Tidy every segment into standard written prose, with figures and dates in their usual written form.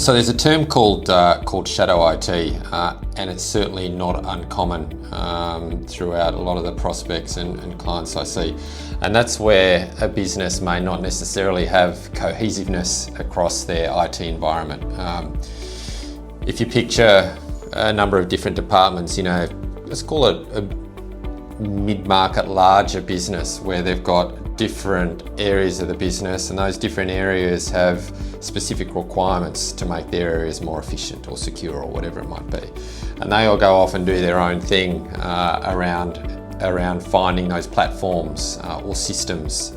So there's a term called shadow IT, and it's certainly not uncommon throughout a lot of the prospects and clients I see. And that's where a business may not necessarily have cohesiveness across their IT environment. If you picture a number of different departments, let's call it a mid-market larger business where they've got different areas of the business, and those different areas have specific requirements to make their areas more efficient or secure or whatever it might be. And they all go off and do their own thing around finding those platforms or systems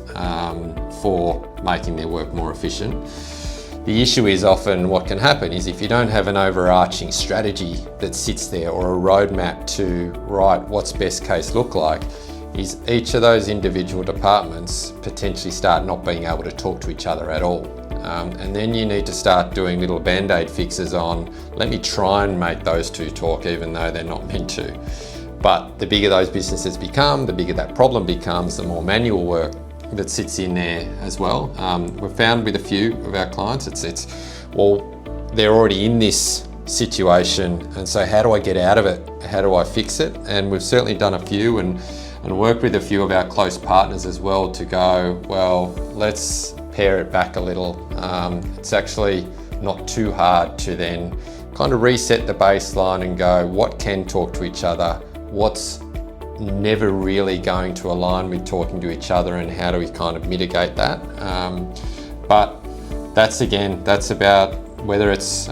for making their work more efficient. The issue is often what can happen is if you don't have an overarching strategy that sits there or a roadmap to what's best case look like, is each of those individual departments potentially start not being able to talk to each other at all. And then you need to start doing little band-aid fixes on, let me try and make those two talk even though they're not meant to. But the bigger those businesses become, the bigger that problem becomes, the more manual work that sits in there as well. We've found with a few of our clients, they're already in this situation, and so how do I get out of it? How do I fix it? And we've certainly done a few and worked with a few of our close partners as well to go, well, let's pare it back a little. It's actually not too hard to then kind of reset the baseline and go, what can talk to each other? What's never really going to align with talking to each other, and how do we kind of mitigate that? But that's about whether it's,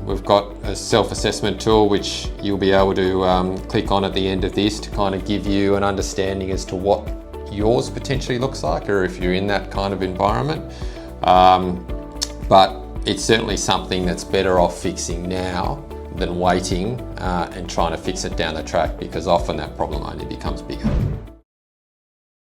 we've got a self-assessment tool which you'll be able to click on at the end of this to kind of give you an understanding as to what yours potentially looks like, or if you're in that kind of environment. But it's certainly something that's better off fixing now than waiting and trying to fix it down the track, because often that problem only becomes bigger.